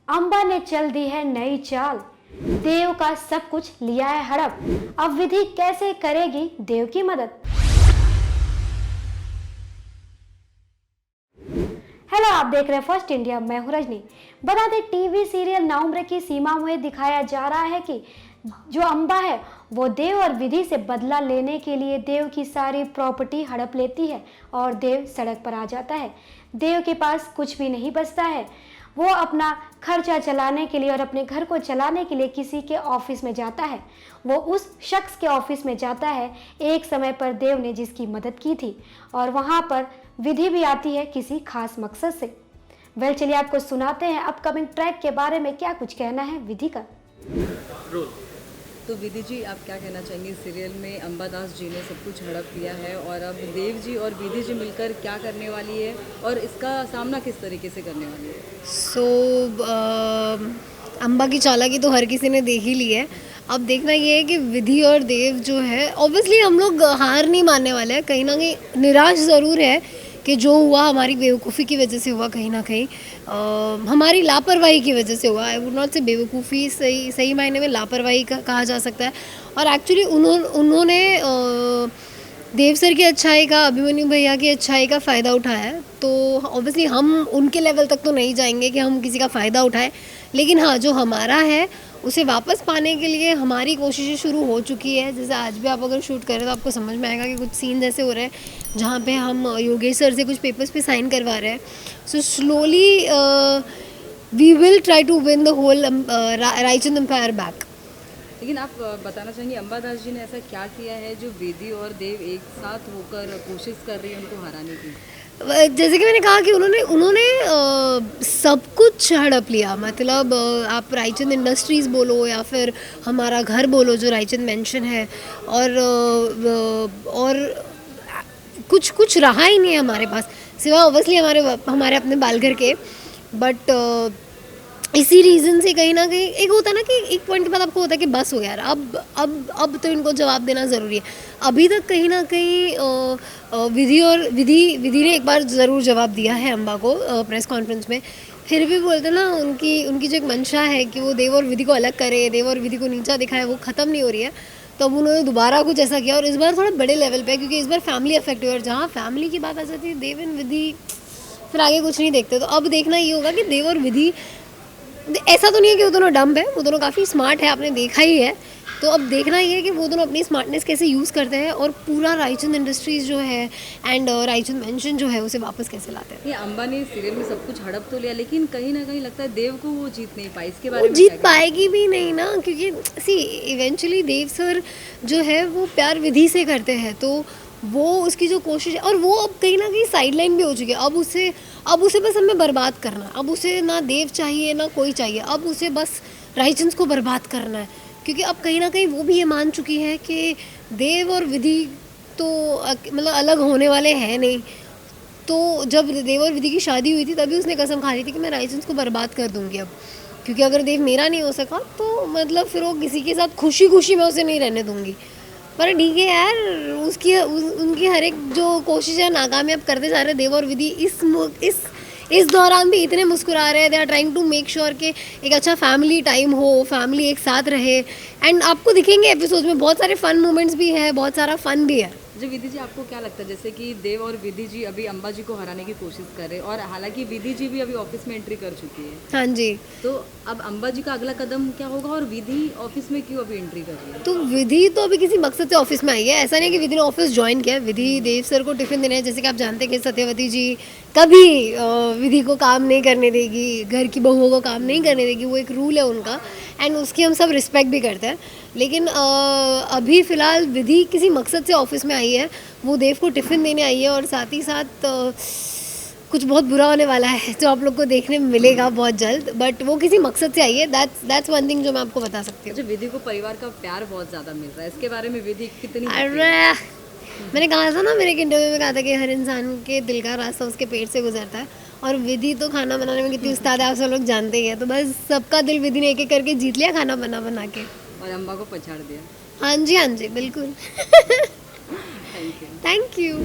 अंबा ने चल दी है नई चाल, देव का सब कुछ लिया है हड़प, अब विधि कैसे करेगी देव की मदद। हेलो, आप देख रहे हैं फर्स्ट इंडिया, मैं हूं रजनी। बता दें, टीवी सीरियल ना उम्र की सीमा में दिखाया जा रहा है कि जो अंबा है वो देव और विधि से बदला लेने के लिए देव की सारी प्रॉपर्टी हड़प लेती है और देव सड़क पर आ जाता है। देव के पास कुछ भी नहीं बचता है। वो अपना खर्चा चलाने के लिए और अपने घर को चलाने के लिए किसी के ऑफिस में जाता है। वो उस शख्स के ऑफिस में जाता है एक समय पर देव ने जिसकी मदद की थी, और वहाँ पर विधि भी आती है किसी खास मकसद से। चलिए आपको सुनाते हैं अपकमिंग ट्रैक के बारे में क्या कुछ कहना है विधि का। तो विधि जी, आप क्या कहना चाहेंगे? सीरियल में अंबादास जी ने सब कुछ हड़प लिया है और अब देव जी और विधि जी मिलकर क्या करने वाली है और इसका सामना किस तरीके से करने वाली है? अंबा की चालाकी तो हर किसी ने देख ही ली है। अब देखना ये है कि विधि और देव जो है, ऑब्वियसली हम लोग हार नहीं मानने वाले हैं। कहीं ना कहीं निराश ज़रूर है कि जो हुआ हमारी बेवकूफ़ी की वजह से हुआ, कहीं ना कहीं हमारी लापरवाही की वजह से हुआ। आई वुड नॉट से बेवकूफ़ी, सही मायने में लापरवाही कहा जा सकता है। और एक्चुअली उन्होंने देव सर की अच्छाई का, अभिमन्यु भैया की अच्छाई का फ़ायदा उठाया है। तो ऑब्वियसली हम उनके लेवल तक तो नहीं जाएंगे कि हम किसी का फ़ायदा उठाएं, लेकिन हाँ, जो हमारा है उसे वापस पाने के लिए हमारी कोशिशें शुरू हो चुकी है। जैसे आज भी आप अगर शूट करें तो आपको समझ में आएगा कि कुछ सीन ऐसे हो रहे हैं जहाँ पे हम योगेश सर से कुछ पेपर्स पे साइन करवा रहे हैं। So slowly we will try to win the whole Raichand empire back. लेकिन आप बताना चाहेंगे अंबादास जी ने ऐसा क्या किया है जो विधि और देव एक साथ होकर कोशिश कर रही है उनको हराने की? जैसे कि मैंने कहा कि उन्होंने सब कुछ हड़प लिया। मतलब आप रायचंद इंडस्ट्रीज़ बोलो या फिर हमारा घर बोलो जो रायचंद मेंशन है, और कुछ रहा ही नहीं है हमारे पास, सिवा ऑब्वियसली हमारे अपने बालघर के। बट इसी रीज़न से कहीं ना कहीं एक होता है ना कि एक पॉइंट के बाद आपको होता है कि बस हो गया यार, अब तो इनको जवाब देना ज़रूरी है। अभी तक कहीं ना कहीं विधि ने एक बार ज़रूर जवाब दिया है अम्बा को प्रेस कॉन्फ्रेंस में। फिर भी बोलते ना, उनकी जो एक मंशा है कि वो देव और विधि को अलग करे, देव और विधि को नीचा दिखाए, वो ख़त्म नहीं हो रही है। तो अब उन्होंने दोबारा कुछ ऐसा किया और इस बार थोड़ा बड़े लेवल पे, क्योंकि इस बार फैमिली अफेक्ट हुई, और जहाँ फैमिली की बात आ जाती है देव एंड विधि फिर आगे कुछ नहीं देखते। तो अब देखना ये होगा कि देव और विधि, ऐसा तो नहीं है कि वो दोनों डम्ब है, वो दोनों काफ़ी स्मार्ट है, आपने देखा ही है। तो अब देखना ये है कि वो दोनों अपनी स्मार्टनेस कैसे यूज़ करते हैं और पूरा रायचंद इंडस्ट्रीज़ जो है एंड रायचंद मेंशन जो है उसे वापस कैसे लाते हैं। ये अंबा ने सीरियल में सब कुछ हड़प तो लिया, लेकिन कहीं ना कहीं लगता है देव को वो जीत नहीं पाई। इसके बारे वो में जीत पाएगी भी नहीं ना, क्योंकि सी इवेंचुअली देव सर जो है वो प्यार विधि से करते हैं। तो वो उसकी जो कोशिश है, और वो अब कहीं ना कहीं साइडलाइन भी हो चुकी है। अब उसे बस हमें बर्बाद करना है। अब उसे ना देव चाहिए ना कोई चाहिए, अब उसे बस रायचंद को बर्बाद करना है। क्योंकि अब कहीं ना कहीं वो भी ये मान चुकी है कि देव और विधि तो मतलब अलग होने वाले हैं नहीं। तो जब देव और विधि की शादी हुई थी तभी उसने कसम खा ली थी कि मैं रायचंद को बर्बाद कर दूंगी अब, क्योंकि अगर देव मेरा नहीं हो सका तो मतलब फिर वो किसी के साथ खुशी खुशी मैं उसे नहीं रहने दूंगी। पर ठीक है यार, उनकी हर एक जो कोशिश है नाकामयाब करते जा रहे देव और विधि। इस दौरान भी इतने मुस्कुरा रहे हैं। They are trying to make sure कि एक अच्छा फैमिली टाइम हो, फैमिली एक साथ रहे। एंड आपको दिखेंगे एपिसोड में बहुत सारे फन मोमेंट्स भी है, बहुत सारा फन भी है। जो विधि जी, आपको क्या लगता है जैसे कि देव और विधि जी अभी अंबा जी को हराने की कोशिश कर रहे हैं, और हालांकि विधि जी भी अभी ऑफिस में एंट्री कर चुकी है? हाँ जी। तो अब अंबा जी का अगला कदम क्या होगा और विधि ऑफिस में क्यों अभी एंट्री कर रही है? तो विधि तो अभी किसी मकसद से ऑफिस में आई है। ऐसा नहीं कि विधि ने ऑफिस ज्वाइन किया है। विधि देव सर को टिफिन देना है। जैसे कि आप जानते हैं कि सत्यवती जी कभी विधि को काम नहीं करने देगी, घर की बहुओं को काम नहीं करने देगी, वो एक रूल है उनका, एंड उसकी हम सब रिस्पेक्ट भी करते हैं। लेकिन अभी फ़िलहाल विधि किसी मकसद से ऑफिस में आई है। वो देव को टिफ़िन देने आई है, और साथ ही साथ कुछ बहुत बुरा होने वाला है जो आप लोग को देखने में मिलेगा बहुत जल्द। बट वो किसी मकसद से आई है। दैट्स वन थिंग जो मैं आपको बता सकती हूँ। जो विधि को परिवार का प्यार बहुत ज़्यादा मिल रहा है, इसके बारे में विधि कितनी अरे मैंने कहा था ना, मेरे एक इंटरव्यू में कहा था कि हर इंसान के दिल का रास्ता उसके पेट से गुजरता है, और विधि तो खाना बनाने में कितनी उस्ताद है आप सब लोग जानते ही हैं। तो बस सबका दिल विधि ने एक एक करके जीत लिया खाना बना के, और अम्बा को पछाड़ दिया। हाँ जी बिल्कुल। Thank you.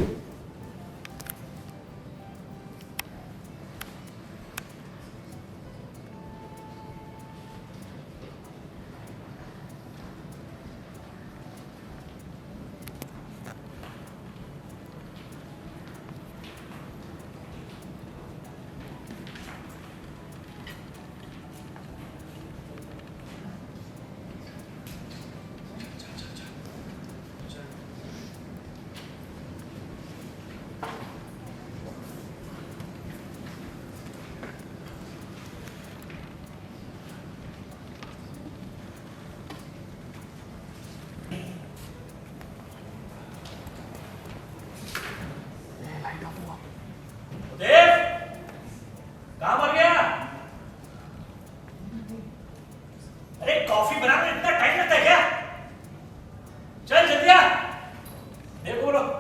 एक कॉफी बनाने में इतना टाइम लगता है क्या? चल जल्दी आ। देखो बोलो।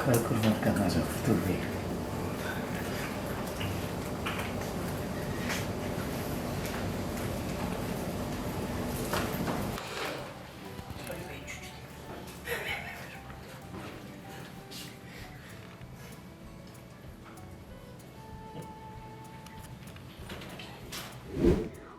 बिल्कुल मत करना जब तुम भी।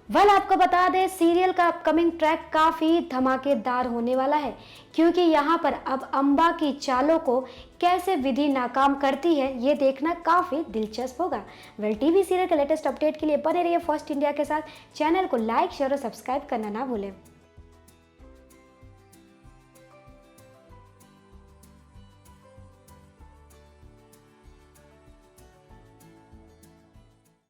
वेल आपको बता दें सीरियल का अपकमिंग ट्रैक काफ़ी धमाकेदार होने वाला है, क्योंकि यहाँ पर अब अम्बा की चालों को कैसे विधि नाकाम करती है ये देखना काफ़ी दिलचस्प होगा। वेल टीवी सीरियल के लेटेस्ट अपडेट के लिए बने रहिए फर्स्ट इंडिया के साथ। चैनल को लाइक शेयर और सब्सक्राइब करना ना भूलें।